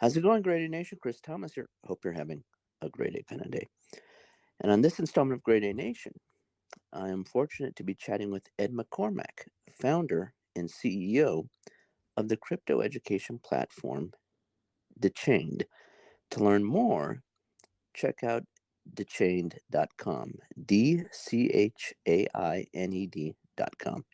How's it going, Grady Nation? Chris Thomas here. Hope you're having a great day, kind of day. And on this installment of Grade A Nation, I am fortunate to be chatting with Ed McCormack, founder and CEO of the crypto education platform Dchained. To learn more, check out dchained.com. DCHAINED.com.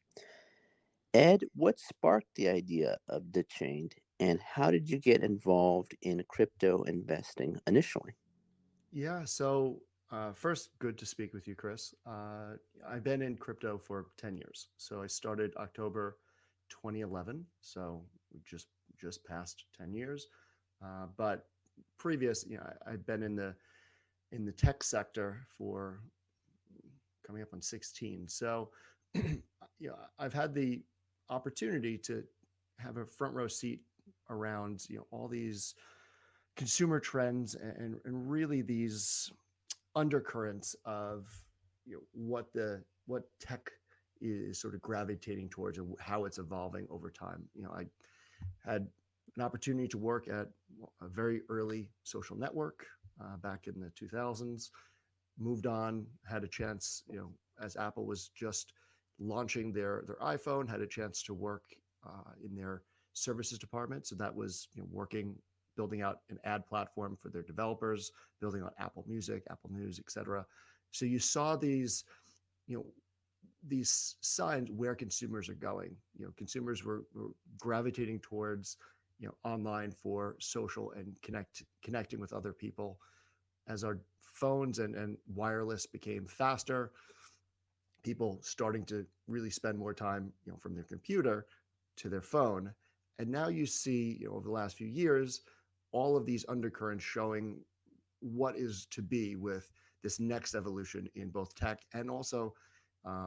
Ed, what sparked the idea of Dchained, and how did you get involved in crypto investing initially? Yeah. So, first, good to speak with you, Chris. I've been in crypto for 10 years. So I started October 2011. So we just passed 10 years. But previous, I've been in the tech sector for coming up on 16. So, I've had the opportunity to have a front row seat around all these consumer trends and really these undercurrents of what tech is sort of gravitating towards and how it's evolving over time. I had an opportunity to work at a very early social network back in the 2000s. Moved on, had a chance, as Apple was just launching their iPhone, had a chance to work in their services department. So that was working, building out an ad platform for their developers, building out Apple Music, Apple News, etc. So you saw you know, these signs where consumers are going. Consumers were gravitating towards online for social and connecting with other people. As our phones and wireless became faster, people starting to really spend more time from their computer to their phone. And now you see over the last few years all of these undercurrents showing what is to be with this next evolution in both tech and also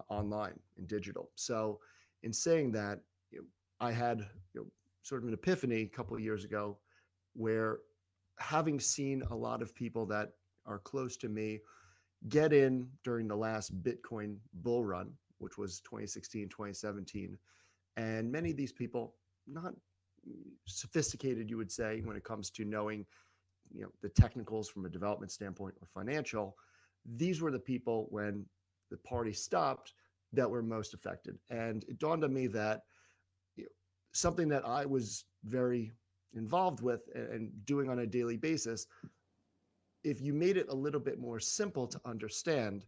online and digital. So, in saying that, I had sort of an epiphany a couple of years ago, where having seen a lot of people that are close to me get in during the last Bitcoin bull run, which was 2016, 2017, and many of these people not sophisticated, you would say, when it comes to knowing the technicals from a development standpoint or financial. These were the people, when the party stopped, that were most affected. And it dawned on me that you know, something that I was very involved with and doing on a daily basis, if you made it a little bit more simple to understand,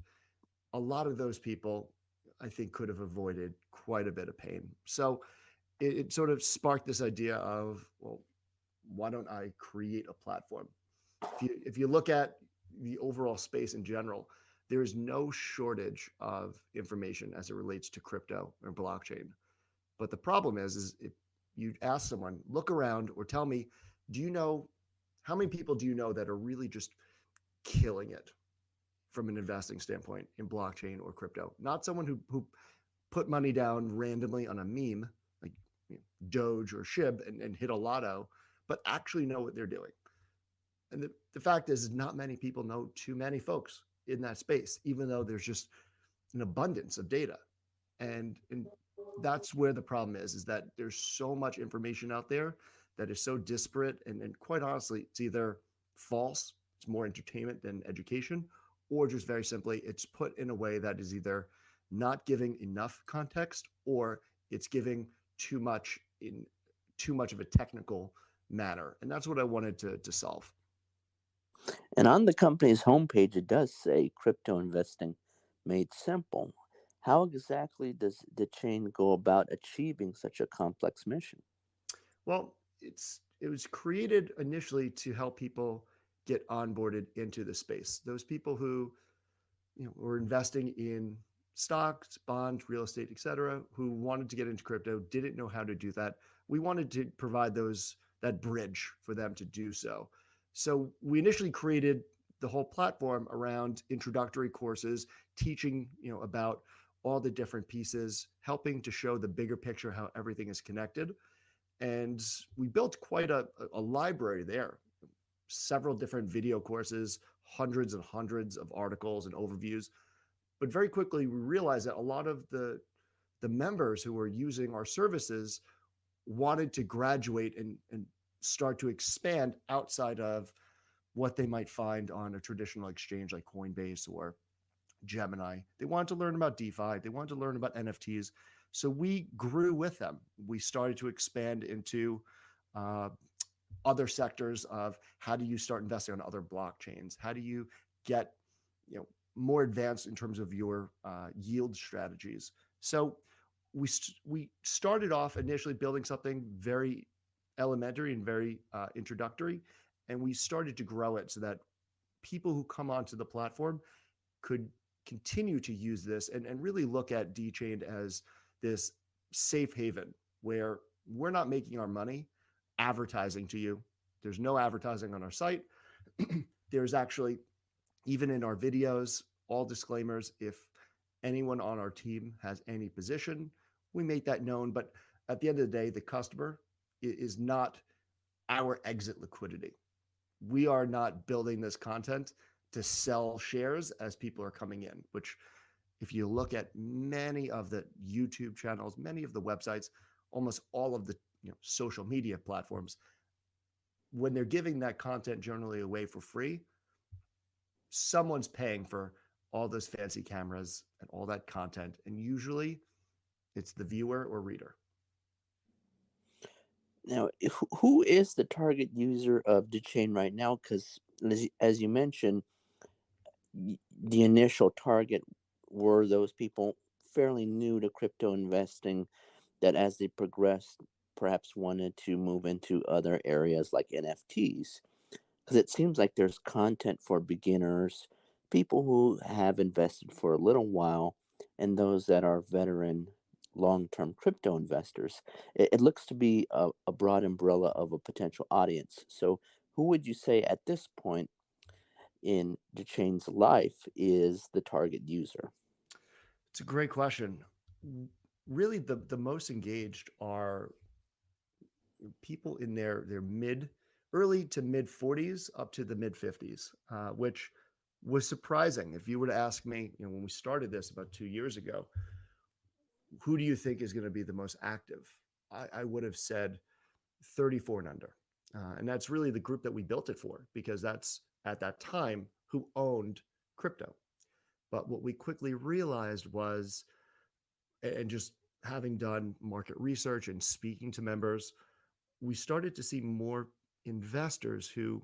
a lot of those people, I think, could have avoided quite a bit of pain. So it sort of sparked this idea of, well, why don't I create a platform? If you look at the overall space in general, there is no shortage of information as it relates to crypto or blockchain. But the problem is if you ask someone, look around or tell me, do you know how many people do you know that are really just killing it from an investing standpoint in blockchain or crypto? Not someone who put money down randomly on a meme like Doge or SHIB and hit a lotto, but actually know what they're doing. And the fact is, not many people know too many folks in that space, even though there's just an abundance of data. And that's where the problem is that there's so much information out there that is so disparate. And quite honestly, it's either false, it's more entertainment than education, or just very simply, it's put in a way that is either not giving enough context or it's giving too much in too much of a technical manner. And that's what I wanted to solve. And on the company's homepage, it does say crypto investing made simple. How exactly does the chain go about achieving such a complex mission? Well, it was created initially to help people get onboarded into the space. Those people who were investing in stocks, bonds, real estate, etc., who wanted to get into crypto, didn't know how to do that. We wanted to provide that bridge for them to do so. So we initially created the whole platform around introductory courses, teaching about all the different pieces, helping to show the bigger picture, how everything is connected. And we built quite a library there, several different video courses, hundreds and hundreds of articles and overviews. But very quickly, we realized that a lot of the members who were using our services wanted to graduate and start to expand outside of what they might find on a traditional exchange like Coinbase or Gemini. They wanted to learn about DeFi. They wanted to learn about NFTs. So we grew with them. We started to expand into uh, other sectors of how do you start investing on other blockchains? How do you get, you know, more advanced in terms of your yield strategies? So we started off initially building something very elementary and very introductory, and we started to grow it so that people who come onto the platform could continue to use this and really look at Dchained as this safe haven where we're not making our money advertising to you. There's no advertising on our site. There's actually, even in our videos, all disclaimers. If anyone on our team has any position, we make that known. But at the end of the day, the customer is not our exit liquidity. We are not building this content to sell shares as people are coming in, which if you look at many of the YouTube channels, many of the websites, almost all of the social media platforms, when they're giving that content generally away for free, someone's paying for all those fancy cameras and all that content. And usually it's the viewer or reader. Now, who is the target user of Dchained right now? Because as you mentioned, the initial target were those people fairly new to crypto investing that as they progressed perhaps wanted to move into other areas like NFTs, because it seems like there's content for beginners, people who have invested for a little while, and those that are veteran long-term crypto investors. It looks to be a broad umbrella of a potential audience. So who would you say at this point in Dchained's life is the target user? It's a great question. Really, the most engaged are people in their early to mid 40s up to the mid 50s, which was surprising. If you were to ask me, when we started this about 2 years ago, who do you think is going to be the most active? I would have said 34 and under. And that's really the group that we built it for, because that's at that time who owned crypto. But what we quickly realized was, and just having done market research and speaking to members, we started to see more investors who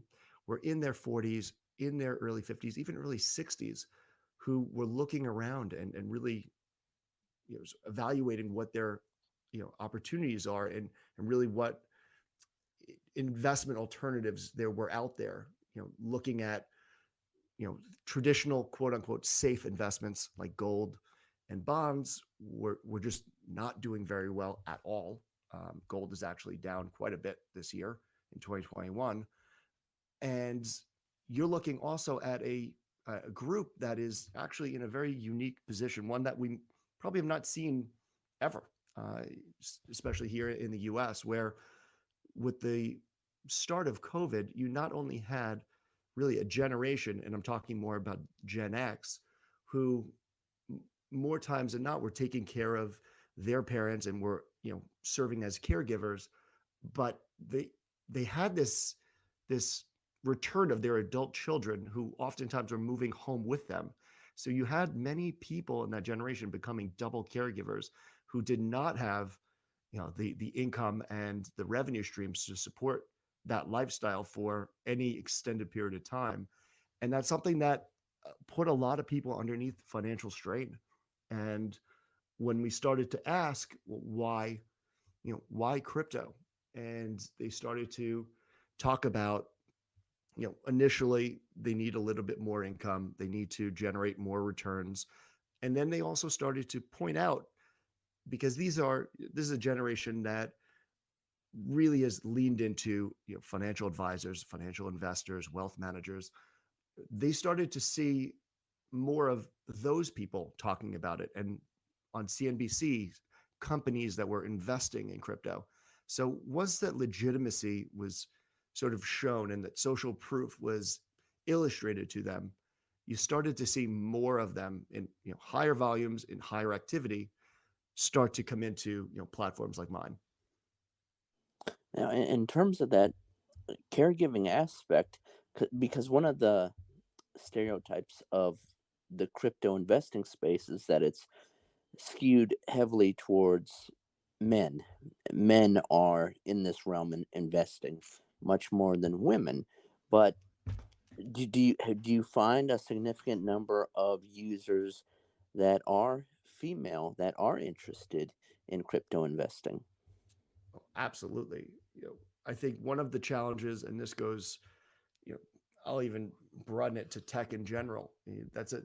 were in their 40s, in their early 50s, even early 60s, who were looking around and really evaluating what their opportunities are, and really what investment alternatives there were out there, looking at traditional quote unquote safe investments like gold and bonds were just not doing very well at all. Gold is actually down quite a bit this year in 2021. And you're looking also at a group that is actually in a very unique position, one that we probably have not seen ever, especially here in the US, where with the start of COVID, you not only had really a generation, and I'm talking more about Gen X, who more times than not were taking care of their parents and were serving as caregivers, but they had this return of their adult children who oftentimes were moving home with them. So you had many people in that generation becoming double caregivers who did not have the income and the revenue streams to support that lifestyle for any extended period of time. And that's something that put a lot of people underneath financial strain. And when we started to ask, well, why crypto? And they started to talk about, initially they need a little bit more income, they need to generate more returns. And then they also started to point out, because this is a generation that really has leaned into financial advisors, financial investors, wealth managers. They started to see more of those people talking about it, and on CNBC, companies that were investing in crypto. So once that legitimacy was sort of shown and that social proof was illustrated to them, you started to see more of them in higher volumes, in higher activity, start to come into platforms like mine. Now, in terms of that caregiving aspect, because one of the stereotypes of the crypto investing space is that it's skewed heavily towards men. Men are in this realm and investing much more than women. But do you find a significant number of users that are female that are interested in crypto investing? Oh, absolutely. I think one of the challenges, and this goes, you know, I'll even broaden it to tech in general. That's a,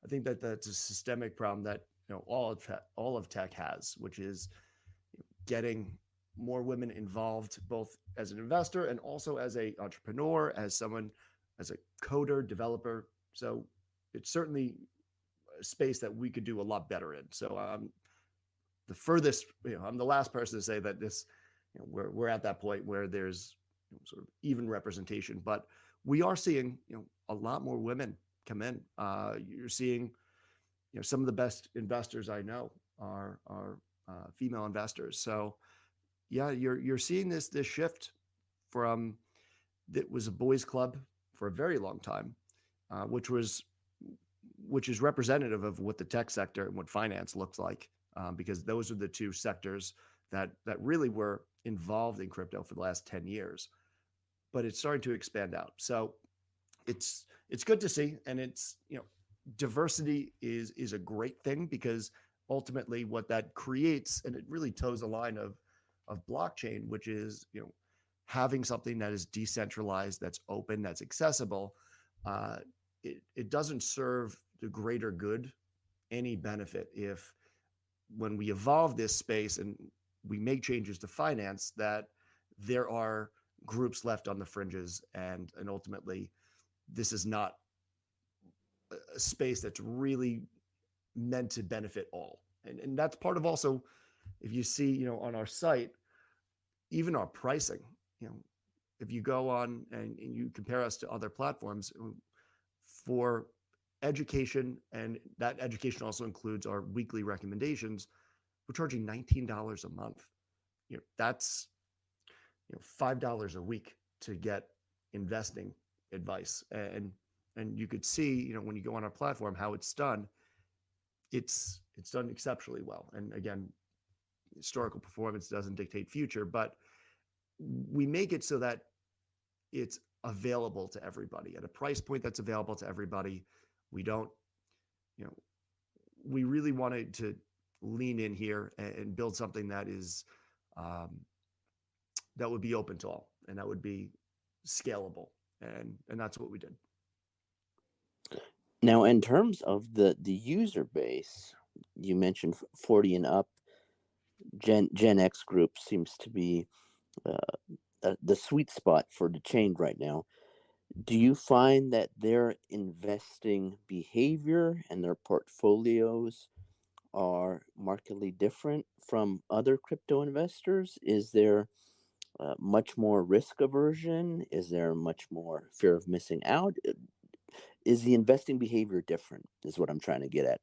I think that that's a systemic problem that all of tech has, which is getting more women involved, both as an investor and also as a entrepreneur, as someone, as a coder, developer. So it's certainly a space that we could do a lot better in. So the furthest, I'm the last person to say that this, we're at that point where there's sort of even representation, but we are seeing, a lot more women come in. You're seeing, some of the best investors I know are female investors. So yeah, you're seeing this shift from that was a boys' club for a very long time, which is representative of what the tech sector and what finance looks like, because those are the two sectors that really were involved in crypto for the last 10 years. But it's starting to expand out. So it's good to see, and it's diversity is a great thing, because ultimately what that creates, and it really toes the line of blockchain, which is having something that is decentralized, that's open, that's accessible. Uh, it doesn't serve the greater good any benefit if, when we evolve this space and we make changes to finance, that there are groups left on the fringes, and ultimately this is not a space that's really meant to benefit all. And that's part of also, if you see, on our site, even our pricing, if you go on and you compare us to other platforms for education, and that education also includes our weekly recommendations, we're charging $19 a month. That's $5 a week to get investing advice. And you could see, when you go on our platform, how it's done. It's done exceptionally well. And again, historical performance doesn't dictate future, but we make it so that it's available to everybody at a price point that's available to everybody. We don't, we really wanted to lean in here and build something that is, that would be open to all, and that would be scalable. And that's what we did. Now, in terms of the user base, you mentioned 40 and up. Gen X group seems to be uh, the sweet spot for Dchained right now. Do you find that their investing behavior and their portfolios are markedly different from other crypto investors? Is there much more risk aversion? Is there much more fear of missing out? Is the investing behavior different? Is what I'm trying to get at.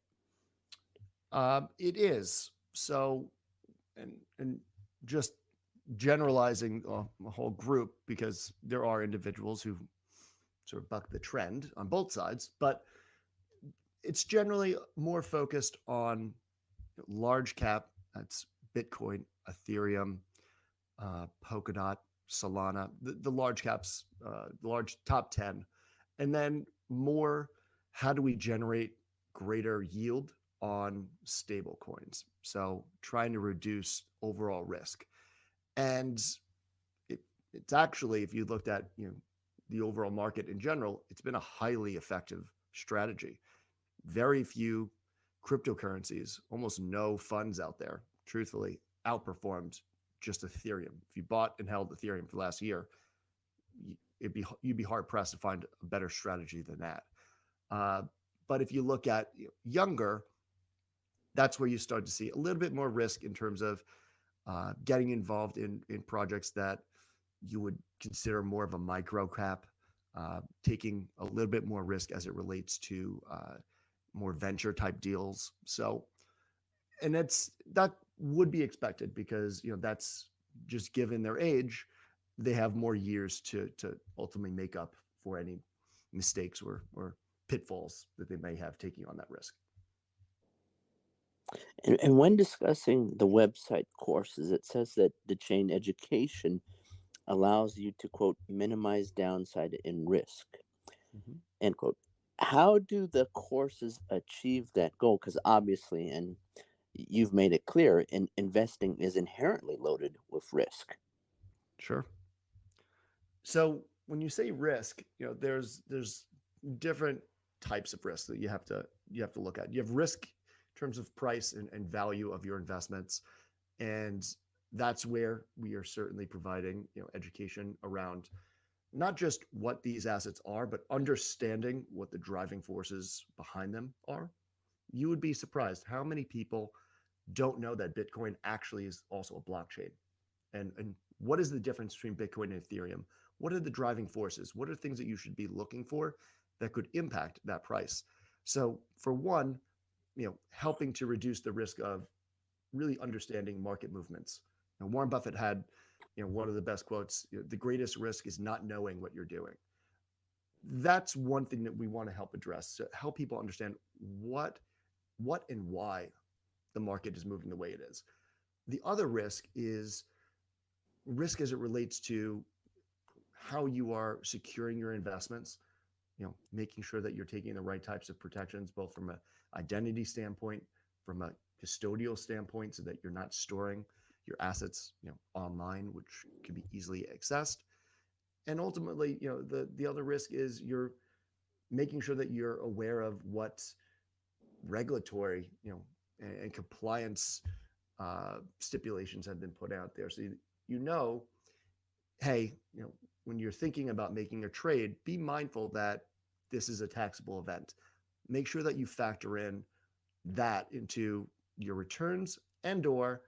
It is. So, and just generalizing a whole group, because there are individuals who sort of buck the trend on both sides, but it's generally more focused on large cap. That's Bitcoin, Ethereum, Polkadot, Solana, the large caps, the large top 10. And then more, how do we generate greater yield on stable coins? So trying to reduce overall risk. And it's actually, if you looked at the overall market in general, it's been a highly effective strategy. Very few cryptocurrencies, almost no funds out there, truthfully, outperformed just Ethereum. If you bought and held Ethereum for the last year, you'd be hard pressed to find a better strategy than that. But if you look at younger, that's where you start to see a little bit more risk in terms of getting involved in projects that you would consider more of a micro cap, taking a little bit more risk as it relates to more venture type deals. So, and that would be expected, because that's just given their age, they have more years to ultimately make up for any mistakes or pitfalls that they may have taking on that risk. And when discussing the website courses, it says that the chain education allows you to, quote, minimize downside and risk, Mhm. end quote. How do the courses achieve that goal? Because obviously, and you've made it clear, investing is inherently loaded with risk. Sure. So when you say risk, there's different types of risk that you have to look at. You have risk in terms of price and value of your investments, and that's where we are certainly providing education around not just what these assets are, but understanding what the driving forces behind them are. You would be surprised how many people don't know that Bitcoin actually is also a blockchain. And what is the difference between Bitcoin and Ethereum? What are the driving forces? What are things that you should be looking for that could impact that price? So for one, helping to reduce the risk of really understanding market movements. Warren Buffett had, one of the best quotes: "The greatest risk is not knowing what you're doing." That's one thing that we want to help address, to help people understand what and why the market is moving the way it is. The other risk is risk as it relates to how you are securing your investments, making sure that you're taking the right types of protections, both from an identity standpoint, from a custodial standpoint, so that you're not storing your assets, online, which can be easily accessed. And ultimately, the other risk is you're making sure that you're aware of what regulatory, and compliance stipulations have been put out there. So you know, hey, when you're thinking about making a trade, be mindful that this is a taxable event. Make sure that you factor in that into your returns, and/or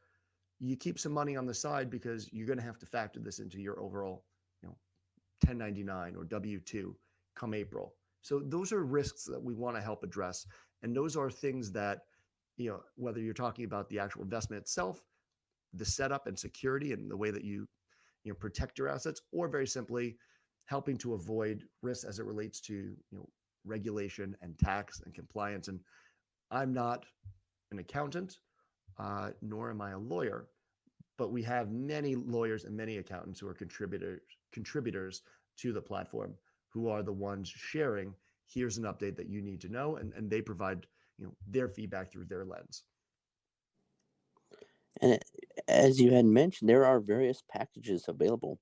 you keep some money on the side because you're going to have to factor this into your overall, 1099 or W-2 come April. So those are risks that we want to help address. And those are things that, whether you're talking about the actual investment itself, the setup and security and the way that you protect your assets, or very simply helping to avoid risks as it relates to regulation and tax and compliance. And I'm not an accountant, nor am I a lawyer, but we have many lawyers and many accountants who are contributors to the platform, who are the ones sharing, here's an update that you need to know, and they provide their feedback through their lens. And as you had mentioned, there are various packages available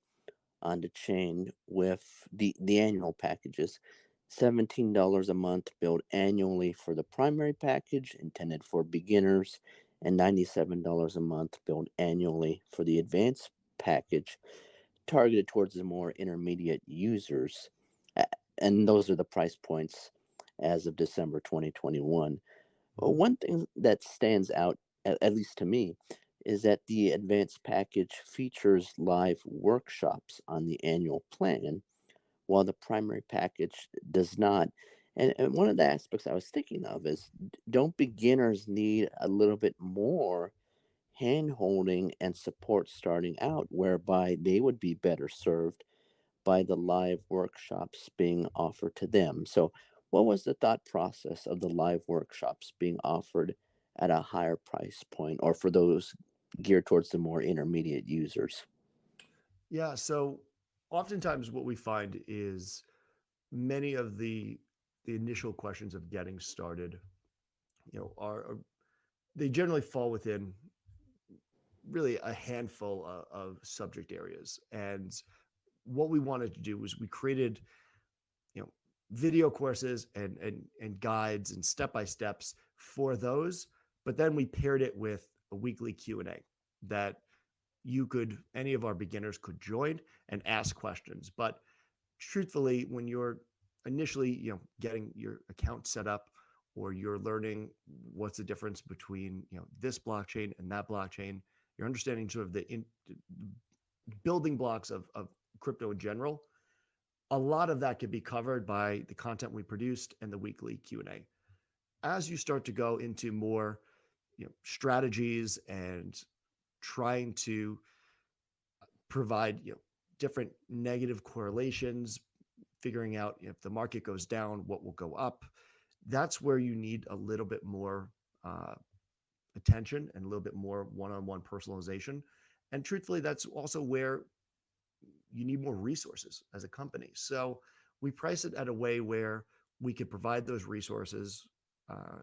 on the chain, with the annual packages. $17 a month billed annually for the primary package intended for beginners, and $97 a month billed annually for the advanced package targeted towards the more intermediate users. And those are the price points as of December 2021. Well, Mhm. one thing that stands out, at least to me, is that the advanced package features live workshops on the annual plan, while the primary package does not. And one of the aspects I was thinking of is, don't beginners need a little bit more hand holding and support starting out, whereby they would be better served by the live workshops being offered to them? So, what was the thought process of the live workshops being offered at a higher price point, or for those geared towards the more intermediate users? Yeah. So oftentimes what we find is many of the initial questions of getting started, are they generally fall within really a handful of subject areas. And what we wanted to do was we created, you know, video courses and guides and step by steps for those, but then we paired it with a weekly Q&A that any of our beginners could join and ask questions. But truthfully, when you're initially, getting your account set up, or you're learning what's the difference between, this blockchain and that blockchain, you're understanding sort of the building blocks of crypto in general. A lot of that could be covered by the content we produced and the weekly Q&A. As you start to go into more, strategies and trying to provide, different negative correlations, figuring out if the market goes down, what will go up. That's where you need a little bit more uh, attention and a little bit more one-on-one personalization. And truthfully, that's also where you need more resources as a company. So we price it at a way where we could provide those resources, uh,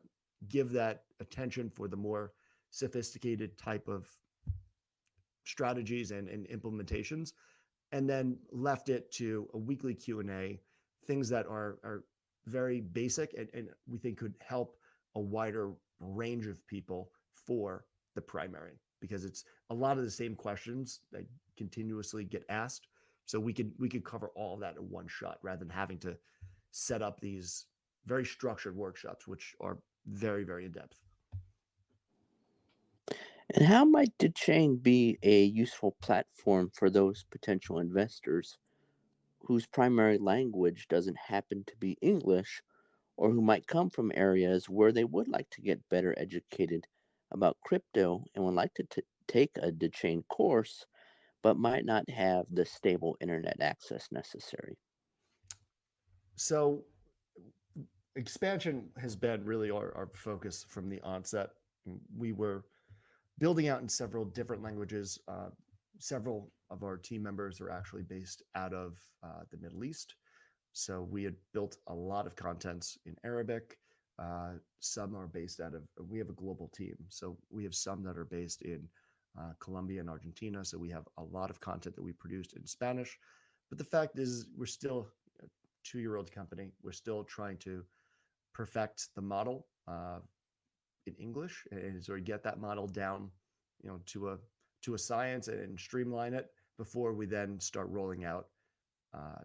give that attention for the more sophisticated type of strategies and implementations, and then left it to a weekly Q&A, things that are very basic and we think could help a wider range of people for the primary, because it's a lot of the same questions that continuously get asked. So we could cover all of that in one shot rather than having to set up these very structured workshops, which are very, very in depth. And how might Dchained be a useful platform for those potential investors whose primary language doesn't happen to be English, or who might come from areas where they would like to get better educated about crypto and would like to take a Dchained course, but might not have the stable internet access necessary? So expansion has been really our focus from the onset. We were building out in several different languages. Several of our team members are actually based out of the Middle East. So we had built a lot of contents in Arabic. Some are based out of, we have a global team. So we have some that are based in Colombia and Argentina. So we have a lot of content that we produced in Spanish. But the fact is, we're still a 2-year-old company. We're still trying to perfect the model in English and sort of get that model down, to a science and streamline it before we then start rolling out uh,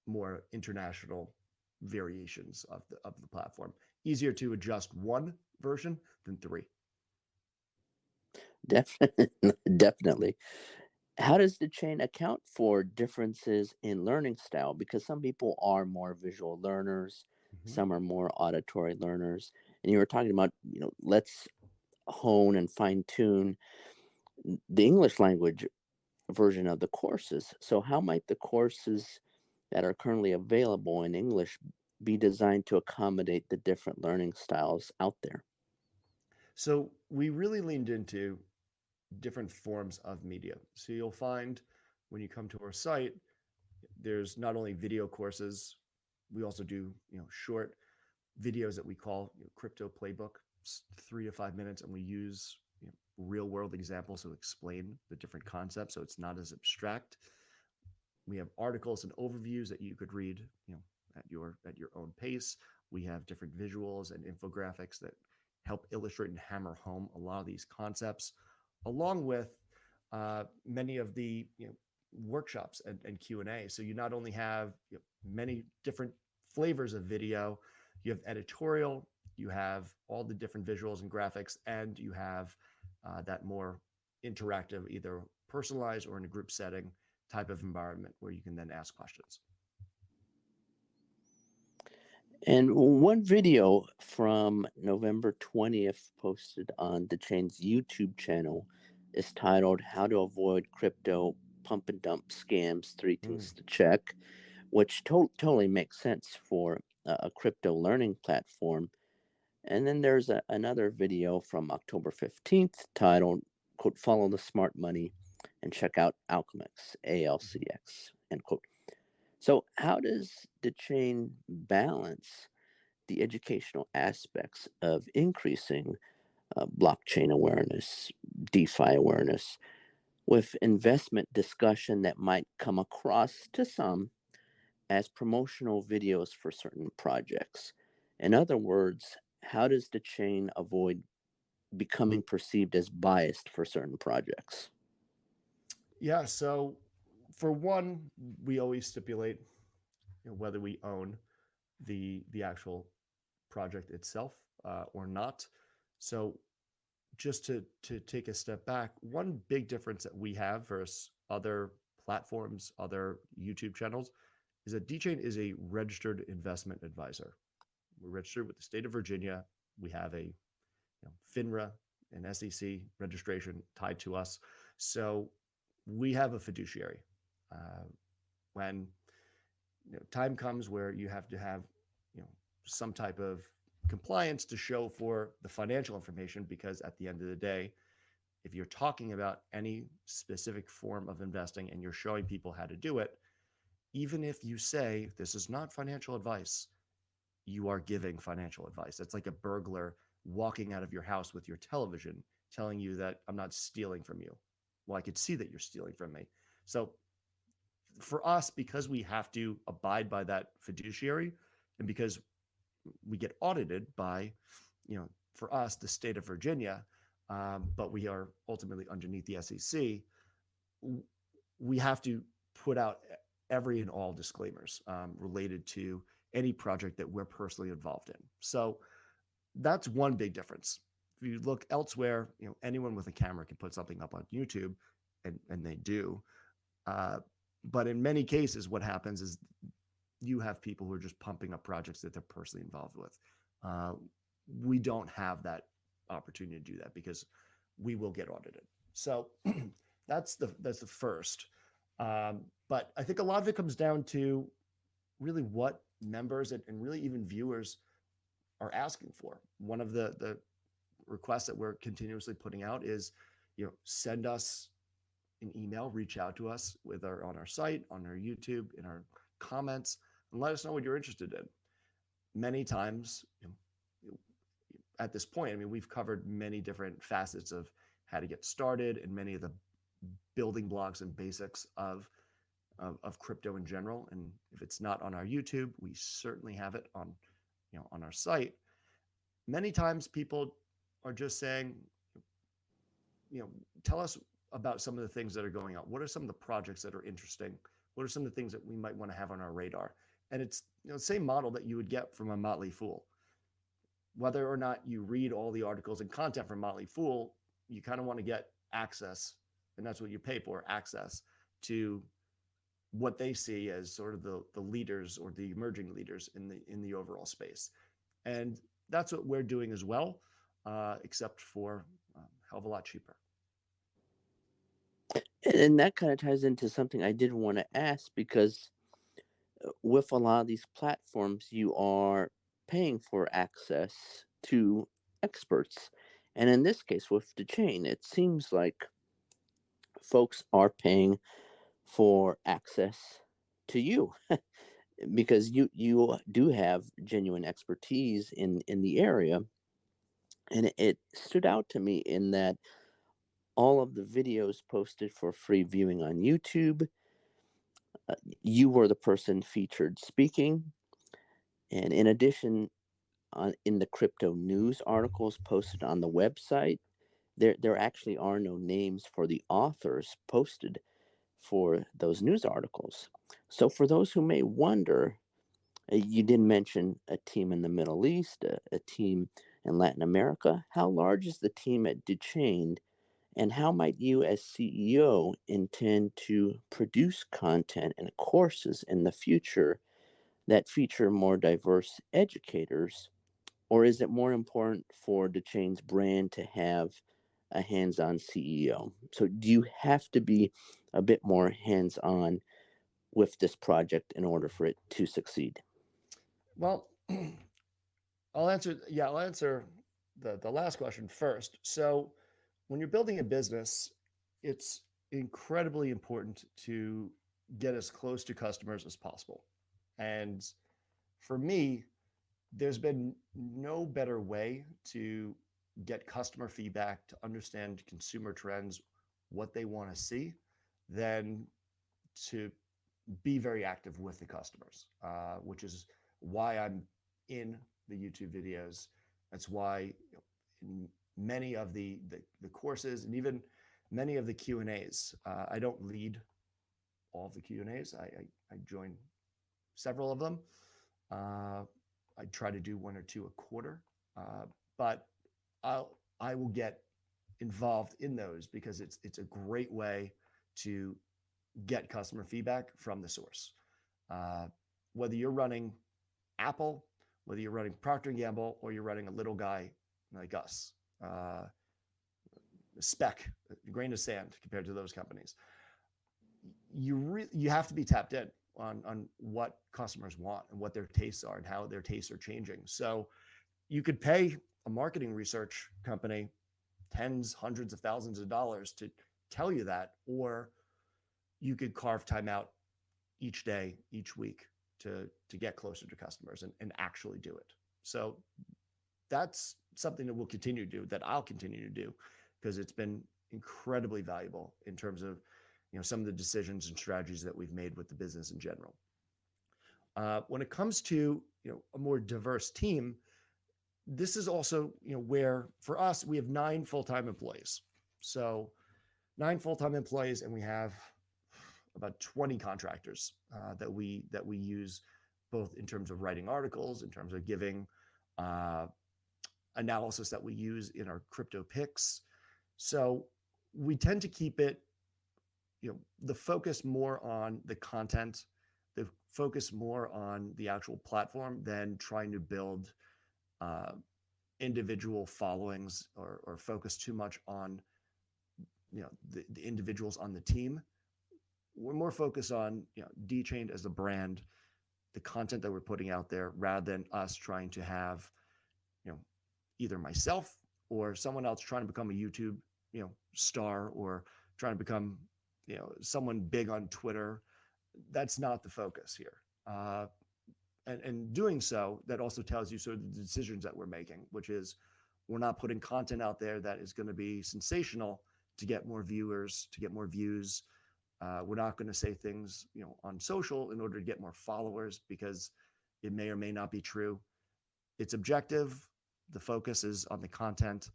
more international variations of the platform. Easier to adjust one version than three. Definitely. Definitely. How does the chain account for differences in learning style? Because some people are more visual learners, Mm-hmm. some are more auditory learners. And you were talking about, let's hone and fine tune the English language version of the courses. So, how might the courses that are currently available in English be designed to accommodate the different learning styles out there? So we really leaned into different forms of media. So you'll find when you come to our site, there's not only video courses, we also do short videos that we call crypto playbook, 3 to 5 minutes, and we use real world examples to explain the different concepts, so it's not as abstract. We have articles and overviews that you could read, at your own pace. We have different visuals and infographics that help illustrate and hammer home a lot of these concepts, along with many of the workshops and Q&A. So you not only have many different flavors of video, you have editorial, you have all the different visuals and graphics, and you have that more interactive, either personalized or in a group setting type of environment where you can then ask questions. And one video from November 20th posted on the chain's YouTube channel is titled How to Avoid Crypto Pump and Dump Scams, Three Mm. Things to Check, which totally makes sense for a crypto learning platform. And then there's another video from October 15th titled, quote, Follow the Smart Money and check out Alchemix, ALCX, end quote. So, how does the chain balance the educational aspects of increasing blockchain awareness, DeFi awareness, with investment discussion that might come across to some as promotional videos for certain projects? In other words, how does the chain avoid becoming perceived as biased for certain projects? Yeah. So for one, we always stipulate whether we own the actual project itself or not. So just to take a step back, one big difference that we have versus other platforms, other YouTube channels, is that Dchain is a registered investment advisor. We're registered with the state of Virginia. We have a FINRA and SEC registration tied to us. So we have a fiduciary. Uh, when time comes where you have to have you know some type of compliance to show for the financial information, because at the end of the day, if you're talking about any specific form of investing and you're showing people how to do it, even if you say this is not financial advice, you are giving financial advice. It's like a burglar walking out of your house with your television telling you that I'm not stealing from you. Well, I could see that you're stealing from me. So for us, because we have to abide by that fiduciary, and because we get audited by, for us, the state of Virginia, but we are ultimately underneath the SEC, we have to put out every and all disclaimers related to any project that we're personally involved in. So that's one big difference. If you look elsewhere, anyone with a camera can put something up on YouTube, and they do. Uh, but in many cases, what happens is you have people who are just pumping up projects that they're personally involved with. Uh, we don't have that opportunity to do that because we will get audited. So that's the first. But I think a lot of it comes down to really what members and really even viewers are asking for. One of the requests that we're continuously putting out is, send us an email, reach out to us on our site, on our YouTube, in our comments, and let us know what you're interested in. Many times, at this point, I mean, we've covered many different facets of how to get started and many of the building blocks and basics of crypto in general. And if it's not on our YouTube, we certainly have it on our site. Many times people are just saying, tell us about some of the things that are going on. What are some of the projects that are interesting? What are some of the things that we might want to have on our radar? And it's the same model that you would get from a Motley Fool. Whether or not you read all the articles and content from Motley Fool, you kind of want to get access, and that's what you pay for, access to what they see as sort of the leaders or the emerging leaders in the overall space. And that's what we're doing as well, except for a hell of a lot cheaper. And that kind of ties into something I did want to ask, because with a lot of these platforms, you are paying for access to experts. And in this case, with Dchained, it seems like folks are paying for access to you, because you do have genuine expertise in the area. And it stood out to me in that all of the videos posted for free viewing on YouTube, you were the person featured speaking. And in addition, in the crypto news articles posted on the website, there actually are no names for the authors posted for those news articles. So for those who may wonder, you did mention a team in the Middle East, a team in Latin America. How large is the team at Dchained, and how might you, as CEO, intend to produce content and courses in the future that feature more diverse educators? Or is it more important for Dchained's brand to have a hands on CEO? So, do you have to be a bit more hands on with this project in order for it to succeed? Well, I'll answer the last question first. So when you're building a business, it's incredibly important to get as close to customers as possible. And for me, there's been no better way to get customer feedback, to understand consumer trends, what they want to see, than to be very active with the customers, which is why I'm in the YouTube videos. That's why in many of the courses and even many of the Q and A's, I don't lead all of the Q and A's. I join several of them. Uh, I try to do one or two a quarter, but I will get involved in those because it's a great way to get customer feedback from the source. Uh, Whether you're running Apple, whether you're running Procter and Gamble, or you're running a little guy like us, a speck, a grain of sand compared to those companies, you have to be tapped in on what customers want and what their tastes are and how their tastes are changing. So you could pay a marketing research company tens, hundreds of thousands of dollars to tell you that, or you could carve time out each day, each week to get closer to customers and actually do it. So that's something that we'll continue to do, that I'll continue to do, because it's been incredibly valuable in terms of some of the decisions and strategies that we've made with the business in general. When it comes to a more diverse team, this is also where for us we have 9 full-time employees. So 9 full-time employees, and we have about 20 contractors that we use, both in terms of writing articles, in terms of giving analysis that we use in our crypto picks. So we tend to keep it, the focus more on the content, the focus more on the actual platform than trying to build individual followings, or focus too much on the individuals on the team. We're more focused on Dchained as a brand, the content that we're putting out there, rather than us trying to have either myself or someone else trying to become a YouTube star, or trying to become someone big on Twitter. That's not the focus here. And doing so, that also tells you sort of the decisions that we're making, which is we're not putting content out there that is going to be sensational to get more viewers, to get more views. We're not going to say things on social in order to get more followers, because it may or may not be true. It's objective. The focus is on the content,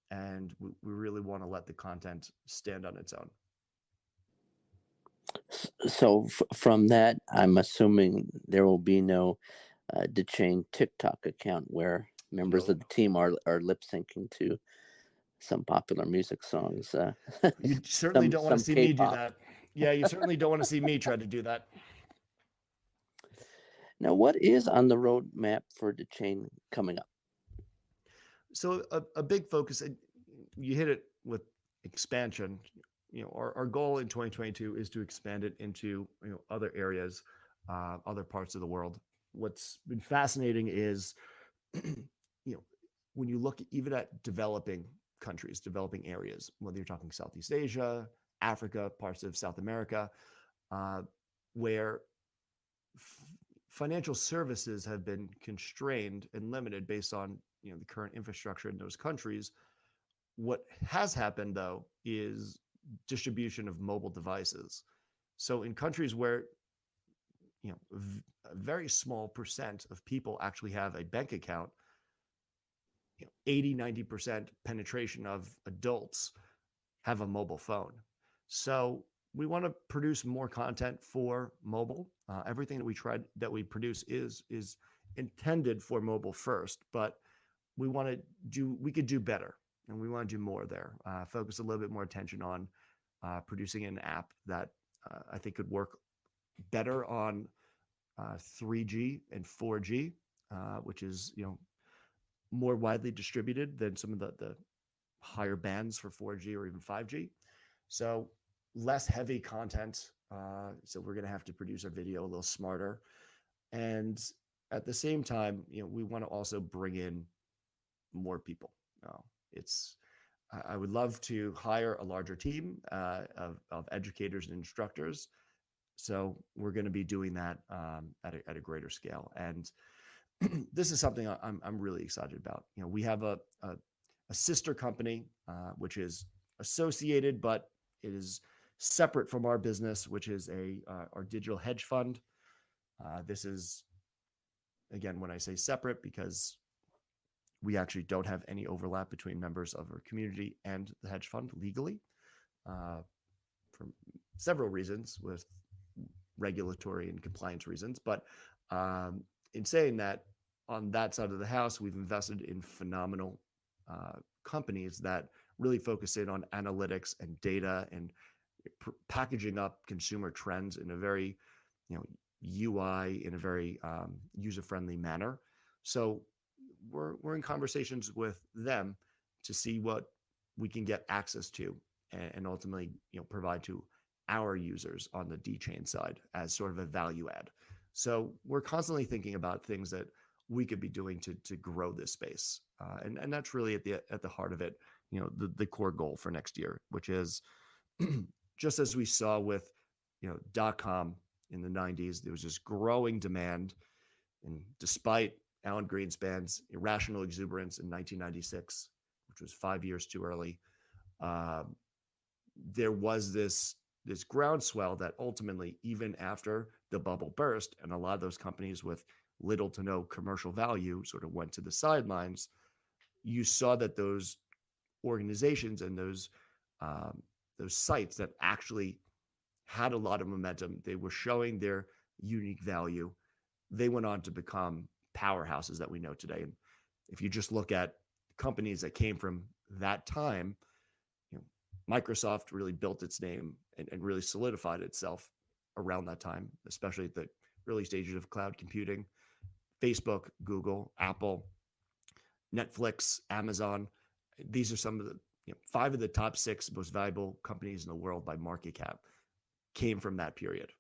and we really want to let the content stand on its own. So from that, I'm assuming there will be no Dchained TikTok account where members of the team are lip syncing to some popular music songs. You certainly don't want to see me do K-pop. that. Yeah, you certainly don't want to see me try to do that. Now, what is on the roadmap for Dchained coming up? So a big focus, you hit it with expansion. Our goal in 2022 is to expand it into other areas, other parts of the world. What's been fascinating is when you look even at developing countries, developing areas, whether you're talking Southeast Asia, Africa, parts of South America, where financial services have been constrained and limited based on the current infrastructure in those countries. What has happened, though, is distribution of mobile devices. So in countries where a very small percent of people actually have a bank account, 80-90% penetration of adults have a mobile phone. So we want to produce more content for mobile. Everything that we produce is intended for mobile first, but we could do better, and we want to do more there. Focus a little bit more attention on producing an app that I think could work better on 3G and 4G, which is more widely distributed than some of the higher bands for 4G or even 5G. So less heavy content. So we're going to have to produce our video a little smarter. And at the same time, we want to also bring in more people. I would love to hire a larger team of educators and instructors. So we're going to be doing that at a greater scale. And this is something I'm really excited about. We have a sister company, which is associated, but it is separate from our business, which is our digital hedge fund. This is, again, when I say separate, because we actually don't have any overlap between members of our community and the hedge fund legally, for several reasons, with regulatory and compliance reasons. But in saying that, on that side of the house, we've invested in phenomenal companies that really focus in on analytics and data and packaging up consumer trends in a very, UI, in a very user-friendly manner. So we're in conversations with them to see what we can get access to, and ultimately, provide to our users on the Dchained side as sort of a value add. So we're constantly thinking about things that we could be doing to grow this space, and that's really at the heart of it. The core goal for next year, which is just as we saw with .com in the 90s, there was this growing demand, and despite Alan Greenspan's irrational exuberance in 1996, which was 5 years too early, uh, there was this groundswell that ultimately, even after the bubble burst, and a lot of those companies with little to no commercial value sort of went to the sidelines, you saw that those organizations and those sites that actually had a lot of momentum, they were showing their unique value. They went on to become powerhouses that we know today. And if you just look at companies that came from that time, you know, Microsoft really built its name and really solidified itself around that time, especially at the early stages of cloud computing. Facebook, Google, Apple, Netflix, Amazon. These are some of the five of the top six most valuable companies in the world by market cap came from that period.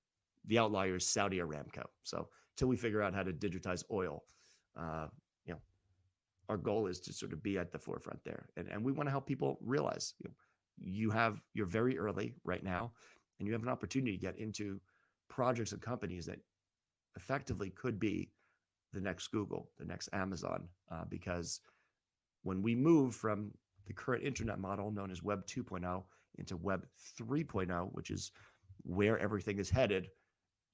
The outlier is Saudi Aramco. So until we figure out how to digitize oil, uh, you know, our goal is to sort of be at the forefront there, and we want to help people realize you're very early right now, and you have an opportunity to get into projects and companies that effectively could be the next Google, the next Amazon, because when we move from the current internet model known as Web 2.0 into Web 3.0, which is where everything is headed,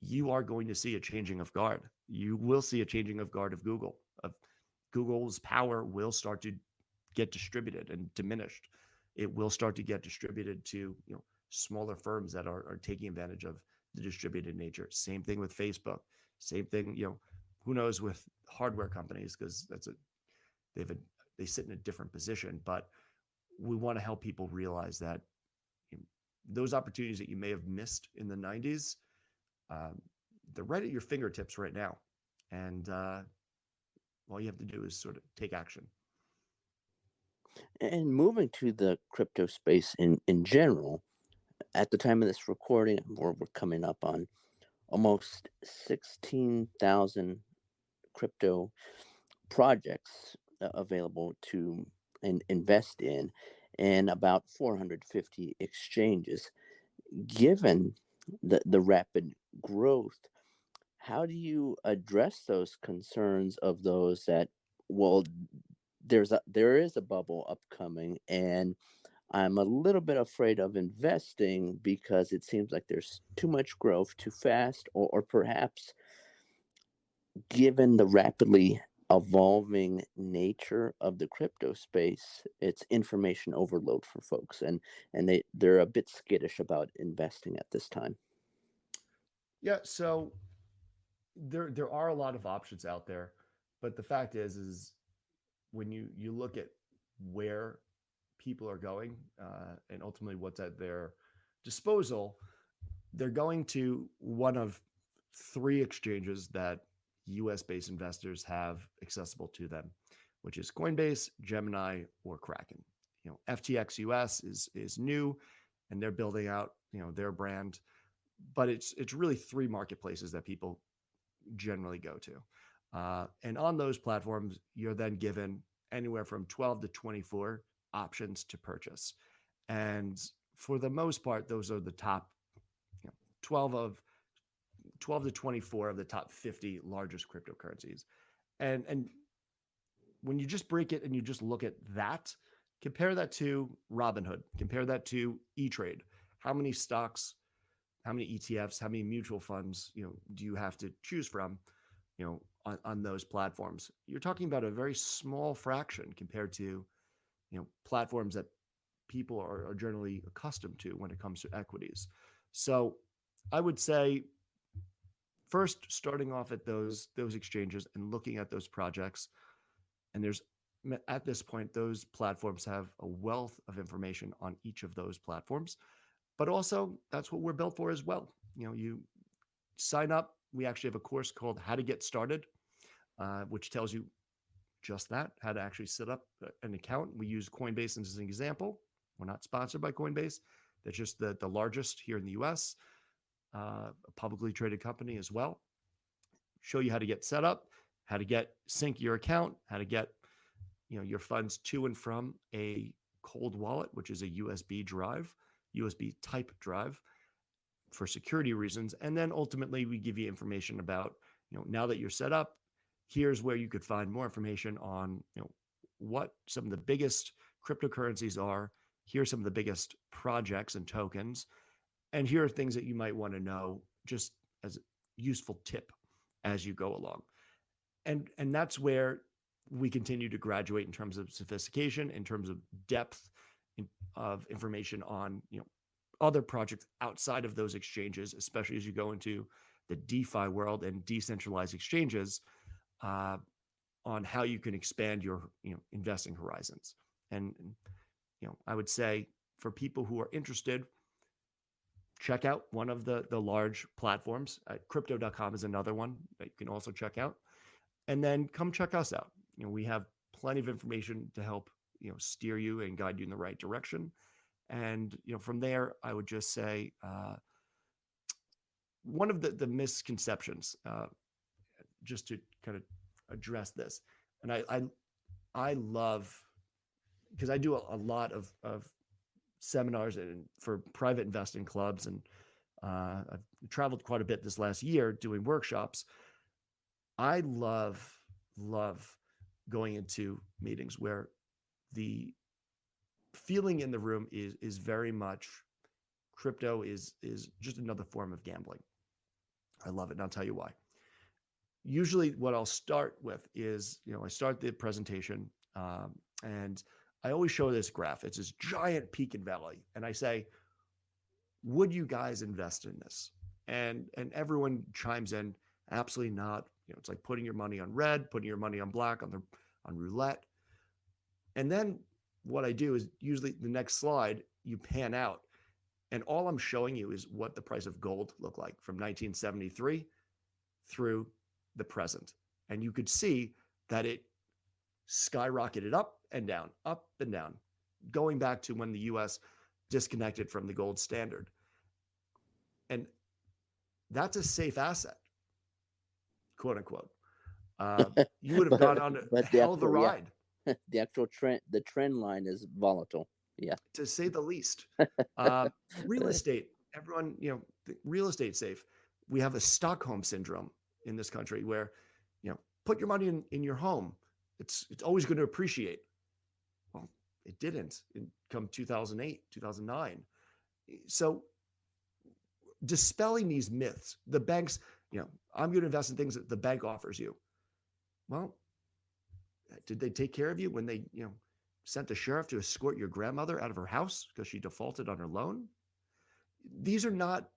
you are going to see a changing of guard. You will see a changing of guard of Google. Of Google's power will start to get distributed and diminished. It will start to get distributed to smaller firms that are taking advantage of the distributed nature. Same thing with Facebook. Same thing, who knows with hardware companies, because they've a, they sit in a different position. But we want to help people realize that those opportunities that you may have missed in the 90s, they're right at your fingertips right now. And all you have to do is sort of take action. And moving to the crypto space in general, at the time of this recording, we're coming up on almost 16,000 crypto projects available to invest in, and about 450 exchanges. Given the rapid growth, how do you address those concerns of those that, well, there is a bubble upcoming, and I'm a little bit afraid of investing because it seems like there's too much growth too fast, or perhaps given the rapidly evolving nature of the crypto space, it's information overload for folks, and they're a bit skittish about investing at this time. Yeah, so there are a lot of options out there, but the fact is when you look at where people are going, and ultimately what's at their disposal, they're going to one of three exchanges that US based investors have accessible to them, which is Coinbase, Gemini, or Kraken. FTX US is new, and they're building out their brand, but it's really three marketplaces that people generally go to. And on those platforms, you're then given anywhere from 12 to 24 options to purchase. And for the most part, those are the top 12 of 12 to 24 of the top 50 largest cryptocurrencies. And when you just break it and you just look at that, compare that to Robinhood, compare that to E-Trade. How many stocks, how many ETFs, how many mutual funds, do you have to choose from, on those platforms? You're talking about a very small fraction compared to, platforms that people are generally accustomed to when it comes to equities. So I would say first starting off at those exchanges and looking at those projects, and there's at this point those platforms have a wealth of information on each of those platforms, but also that's what we're built for as well. You sign up. We actually have a course called How to Get Started, which tells you just that, how to actually set up an account. We use Coinbase as an example. We're not sponsored by Coinbase. That's just the largest here in the US, a publicly traded company as well. Show you how to get set up, how to get sync your account, how to get your funds to and from a cold wallet, which is a USB drive, USB type drive for security reasons. And then ultimately we give you information about, now that you're set up, here's where you could find more information on, what some of the biggest cryptocurrencies are. Here are some of the biggest projects and tokens. And here are things that you might want to know just as a useful tip as you go along. And that's where we continue to graduate in terms of sophistication, in terms of depth of information on, other projects outside of those exchanges, especially as you go into the DeFi world and decentralized exchanges, on how you can expand your investing horizons. And I would say for people who are interested, check out one of the large platforms. Crypto.com is another one that you can also check out. And then come check us out. We have plenty of information to help steer you and guide you in the right direction. And from there, I would just say one of the misconceptions, just to kind of address this, and I love, because I do a lot of seminars and for private investing clubs, and I've traveled quite a bit this last year doing workshops. I love going into meetings where the feeling in the room is very much crypto is just another form of gambling. I love it, and I'll tell you why. Usually what I'll start with is, I start the presentation, and I always show this graph. It's this giant peak and valley. And I say, would you guys invest in this? And everyone chimes in, absolutely not. It's like putting your money on red, putting your money on black on roulette. And then what I do is usually the next slide, you pan out. And all I'm showing you is what the price of gold looked like from 1973 through the present. And you could see that it skyrocketed up and down, going back to when the US disconnected from the gold standard. And that's a safe asset, quote unquote. You would have gone on a hell of a ride. Yeah. The actual trend line is volatile. Yeah. To say the least. Real estate, everyone, real estate safe. We have a Stockholm syndrome in this country where, put your money in your home. It's always going to appreciate. Well, it didn't come 2008, 2009. So dispelling these myths, the banks, I'm going to invest in things that the bank offers you. Well, did they take care of you when they, sent the sheriff to escort your grandmother out of her house because she defaulted on her loan? These are not,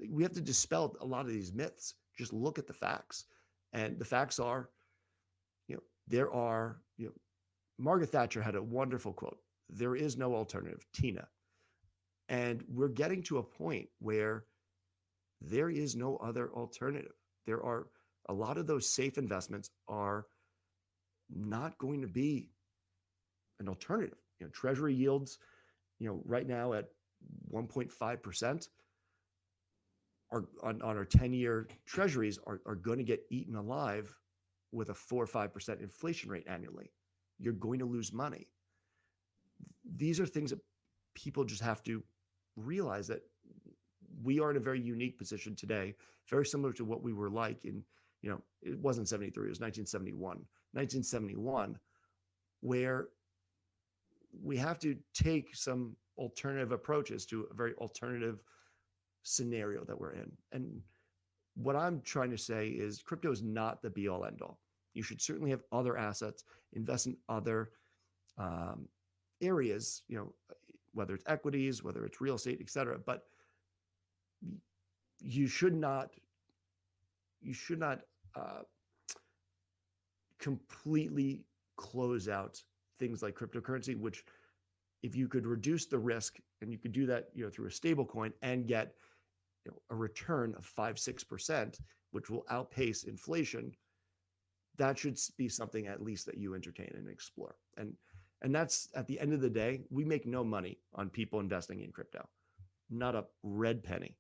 we have to dispel a lot of these myths. Just look at the facts. And the facts are, there are, Margaret Thatcher had a wonderful quote. There is no alternative, Tina. And we're getting to a point where there is no other alternative. There are a lot of those safe investments are not going to be an alternative. Treasury yields, right now at 1.5% are on our 10-year treasuries are going to get eaten alive with a 4 or 5% inflation rate annually. You're going to lose money. These are things that people just have to realize, that we are in a very unique position today, very similar to what we were like in, it wasn't 73, it was 1971, where we have to take some alternative approaches to a very alternative scenario that we're in. And what I'm trying to say is crypto is not the be all end all. You should certainly have other assets, invest in other areas, whether it's equities, whether it's real estate, et cetera. But you should not completely close out things like cryptocurrency, which if you could reduce the risk, and you could do that, through a stable coin and get a return of 5-6%, which will outpace inflation, that should be something at least that you entertain and explore. And that's, at the end of the day, we make no money on people investing in crypto. not a red penny.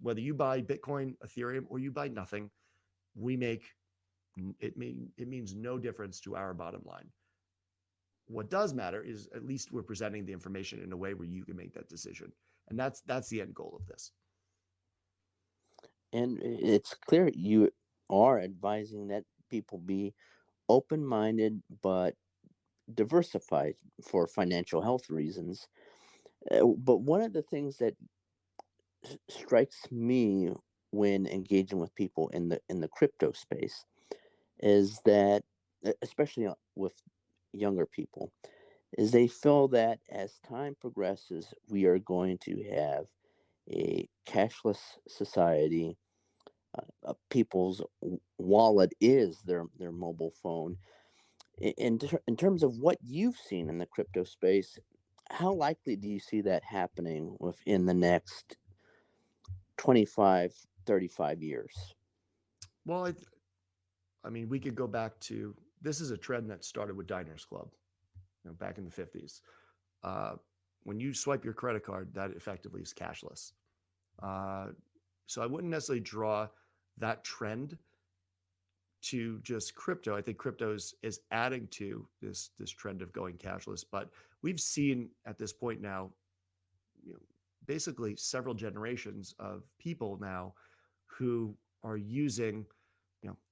Whether you buy Bitcoin, Ethereum, or you buy nothing, we make it means no difference to our bottom line. What does matter is at least we're presenting the information in a way where you can make that decision, and that's the end goal of this. And it's clear you are advising that people be open minded but diversified for financial health reasons. But one of the things that strikes me when engaging with people in the crypto space is that, especially with younger people, is they feel that as time progresses, we are going to have a cashless society. People's wallet is their mobile phone. In terms of what you've seen in the crypto space, how likely do you see that happening within the next 25, 35 years? Well, I mean, we could go back to this is a trend that started with Diners Club, back in the 50s. Uh, when you swipe your credit card, that effectively is cashless. Uh, so I wouldn't necessarily draw that trend to just crypto. I think crypto is adding to this trend of going cashless. But we've seen at this point now, you know, basically several generations of people now who are using,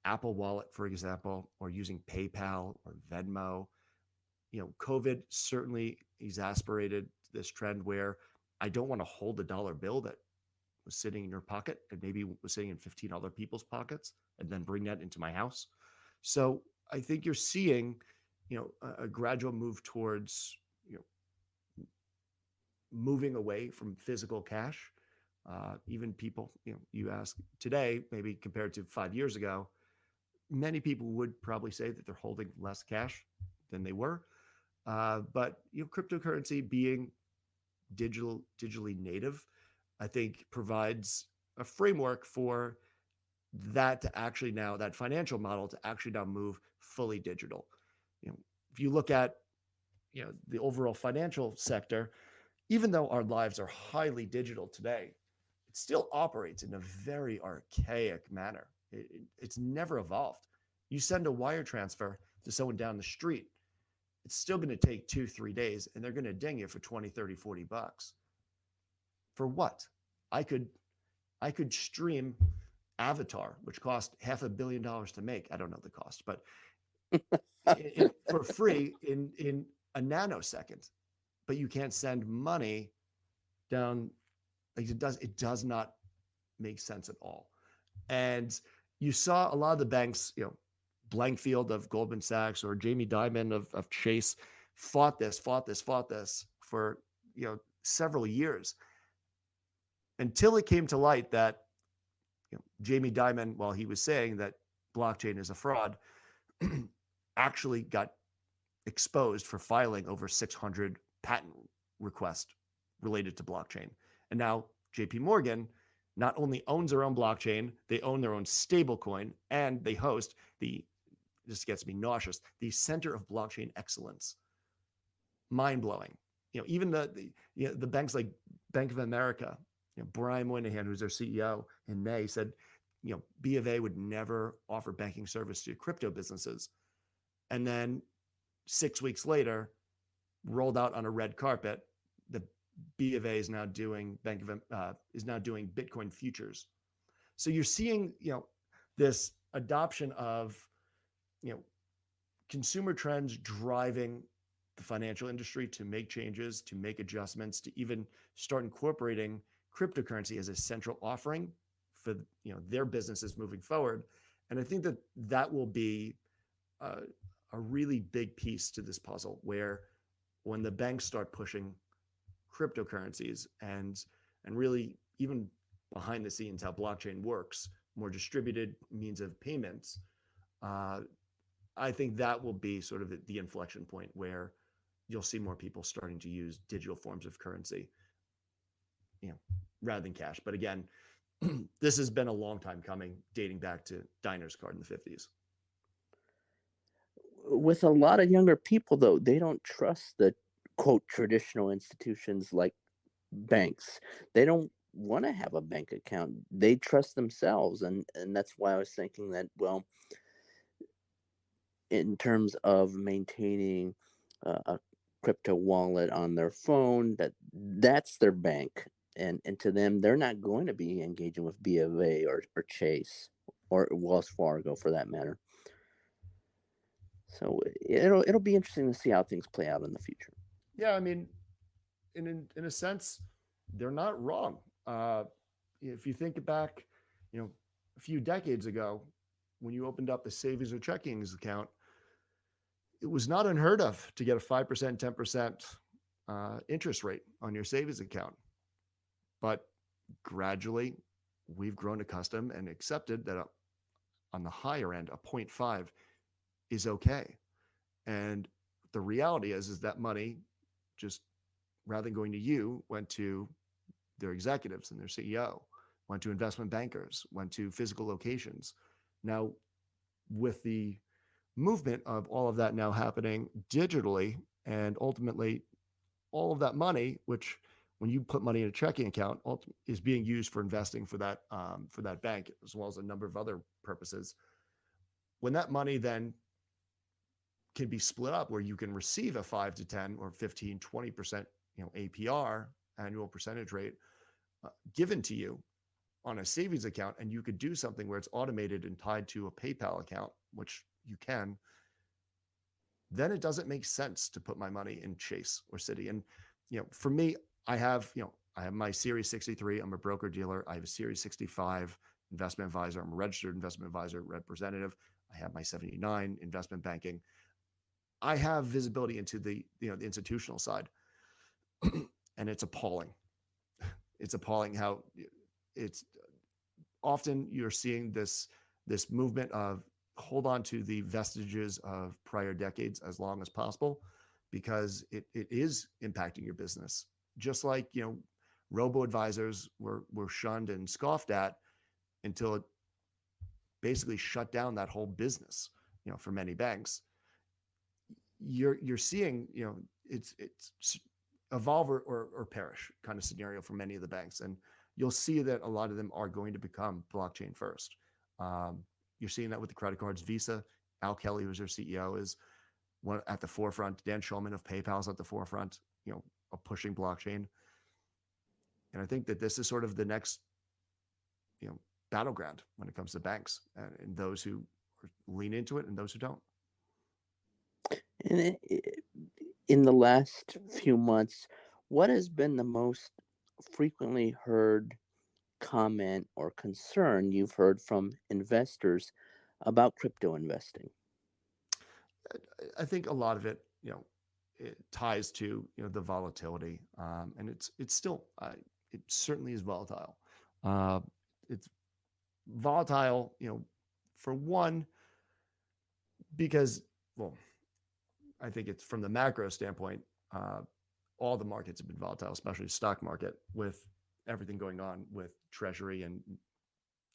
Apple Wallet, for example, or using PayPal or Venmo. COVID certainly exasperated this trend where I don't want to hold a dollar bill that was sitting in your pocket and maybe was sitting in 15 other people's pockets and then bring that into my house. So I think you're seeing, a gradual move towards, moving away from physical cash. Even people, you ask today, maybe compared to 5 years ago, many people would probably say that they're holding less cash than they were. But cryptocurrency being digitally native, I think provides a framework for that to actually now that financial model to actually now move fully digital. If you look at the overall financial sector, even though our lives are highly digital today, it still operates in a very archaic manner. It's never evolved. You send a wire transfer to someone down the street, it's still going to take 2-3 days and they're going to ding you for 20, 30, $40. For what? I could stream Avatar, which cost $500 million to make. I don't know the cost, but for free in a nanosecond. But you can't send money down. Like it does not make sense at all. And you saw a lot of the banks, Blankfield of Goldman Sachs or Jamie Dimon of Chase fought this for several years until it came to light that Jamie Dimon, while he was saying that blockchain is a fraud, actually got exposed for filing over 600 patent requests related to blockchain. And now JP Morgan not only owns their own blockchain, they own their own stablecoin, and they host this gets me nauseous, the Center of Blockchain Excellence. Mind blowing. Even the banks like Bank of America, Brian Moynihan, who's their CEO, in May said, B of A would never offer banking service to crypto businesses. And then 6 weeks later, rolled out on a red carpet, the B of A is now doing Bitcoin futures. So you're seeing, this adoption of, consumer trends driving the financial industry to make changes, to make adjustments, to even start incorporating cryptocurrency as a central offering for their businesses moving forward. And I think that will be a really big piece to this puzzle, where when the banks start pushing cryptocurrencies and really even behind the scenes how blockchain works, more distributed means of payments, I think that will be sort of the inflection point where you'll see more people starting to use digital forms of currency, rather than cash. But again, this has been a long time coming, dating back to Diners Card in the 50s. With a lot of younger people, though, they don't trust the quote traditional institutions like banks. They don't want to have a bank account. They trust themselves, and that's why I was thinking that, well, in terms of maintaining a crypto wallet on their phone, that's their bank. And to them, they're not going to be engaging with B of A or Chase or Wells Fargo for that matter. So it'll be interesting to see how things play out in the future. Yeah, I mean, in a sense, they're not wrong. If you think back, you know, a few decades ago, when you opened up a savings or checkings account, it was not unheard of to get a 5%, 10% interest rate on your savings account. But gradually, we've grown accustomed and accepted that on the higher end, a zero 0.5 is okay. And the reality is that money just rather than going to you, went to their executives and their CEO, went to investment bankers, went to physical locations. Now, with the movement of all of that now happening digitally, and ultimately all of that money, which when you put money in a checking account, is being used for investing for that bank, as well as a number of other purposes. When that money then can be split up, where you can receive a 5 to 10 or 15, 20% APR, annual percentage rate, given to you on a savings account, and you could do something where it's automated and tied to a PayPal account, which you can, then it doesn't make sense to put my money in Chase or Citi. And for me, I have my Series 63. I'm a broker dealer. I have a Series 65 investment advisor. I'm a registered investment advisor representative. I have my 79 investment banking. I have visibility into the institutional side, and it's appalling. It's appalling how it's often you're seeing this movement of hold on to the vestiges of prior decades as long as possible, because it is impacting your business. Just like robo advisors were shunned and scoffed at until it basically shut down that whole business. For many banks, you're seeing it's evolve or perish kind of scenario for many of the banks, and you'll see that a lot of them are going to become blockchain first. You're seeing that with the credit cards. Visa, Al Kelly, who's their CEO, is one at the forefront. Dan Schulman of PayPal is at the forefront, of pushing blockchain. And I think that this is sort of the next, battleground when it comes to banks, and those who lean into it and those who don't. And in the last few months, what has been the most frequently heard comment or concern you've heard from investors about crypto investing? I think a lot of it, it ties to the volatility, and it's still it certainly is volatile. It's volatile, for one, because well, I think it's from the macro standpoint. All the markets have been volatile, especially the stock market, with everything going on with Treasury and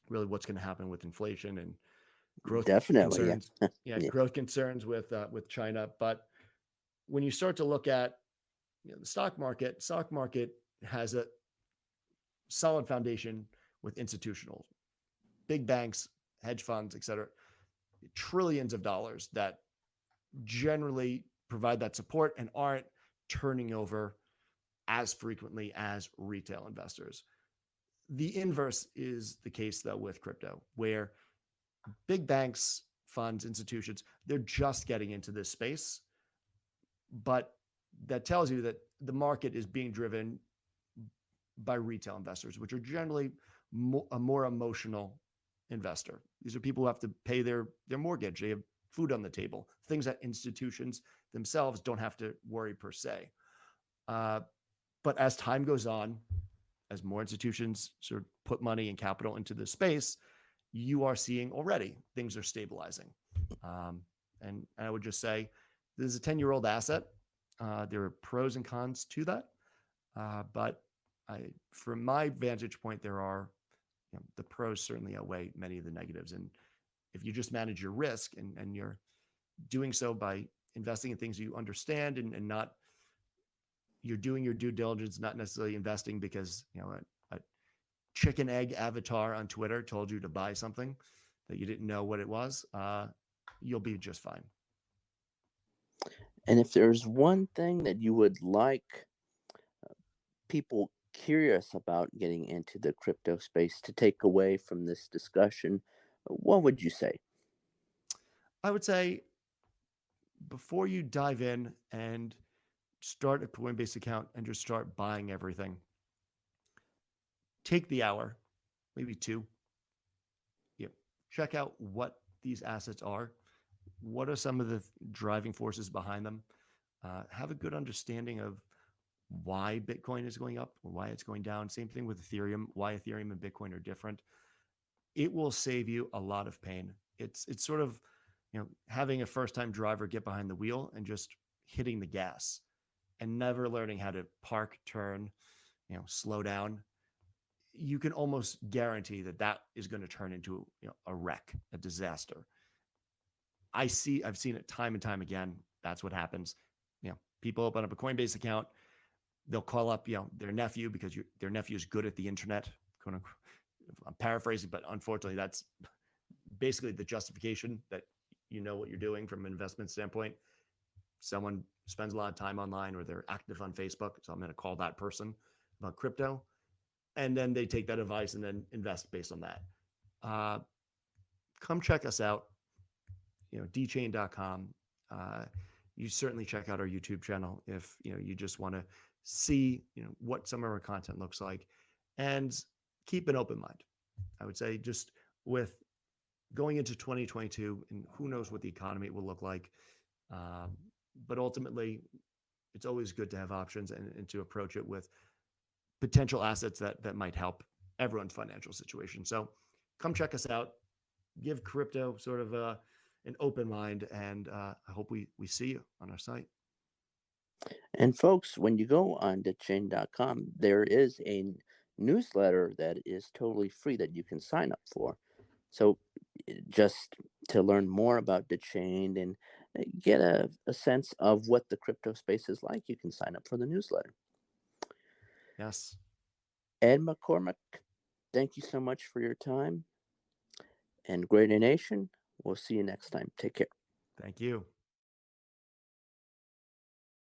really what's going to happen with inflation and growth Definitely, concerns. yeah. Yeah, Yeah, growth concerns with China. But when you start to look at the stock market has a solid foundation with institutional, big banks, hedge funds, et cetera, trillions of dollars that generally provide that support and aren't turning over as frequently as retail investors. The inverse is the case, though, with crypto, where big banks, funds, institutions, they're just getting into this space. But that tells you that the market is being driven by retail investors, which are generally a more emotional investor. These are people who have to pay their mortgage. They have food on the table, things that institutions themselves don't have to worry per se. But as time goes on, as more institutions sort of put money and capital into this space, you are seeing already things are stabilizing. And I would just say this is a 10-year-old asset. There are pros and cons to that. But from my vantage point, there are the pros certainly outweigh many of the negatives. And if you just manage your risk and you're doing so by investing in things you understand and not you're doing your due diligence, not necessarily investing because a chicken egg avatar on Twitter told you to buy something that you didn't know what it was, you'll be just fine. And if there's one thing that you would like people curious about getting into the crypto space to take away from this discussion, what would you say? I would say before you dive in and start a Coinbase account and just start buying everything, take the hour, maybe two. Yep. Check out what these assets are. What are some of the driving forces behind them? Have a good understanding of why Bitcoin is going up or why it's going down. Same thing with Ethereum, why Ethereum and Bitcoin are different. It will save you a lot of pain. It's sort of, having a first time driver get behind the wheel and just hitting the gas and never learning how to park, turn, slow down. You can almost guarantee that that is going to turn into a wreck, a disaster. I've seen it time and time again. That's what happens. People open up a Coinbase account, they'll call up, their nephew because their nephew is good at the internet. I'm paraphrasing, but unfortunately, that's basically the justification that you know what you're doing from an investment standpoint. Someone spends a lot of time online or they're active on Facebook, so I'm going to call that person about crypto, and then they take that advice and then invest based on that. Come check us out, dchained.com. You certainly check out our YouTube channel if you just want to see what some of our content looks like, and keep an open mind. I would say just with going into 2022, and who knows what the economy will look like, but ultimately, it's always good to have options and to approach it with potential assets that might help everyone's financial situation. So come check us out. Give crypto sort of an open mind, and I hope we see you on our site. And folks, when you go on Dchained.com, there is a newsletter that is totally free that you can sign up for. So just to learn more about Dchained and get a sense of what the crypto space is like, you can sign up for the newsletter. Yes. Ed McCormack, thank you so much for your time. And Great Nation, we'll see you next time. Take care. Thank you.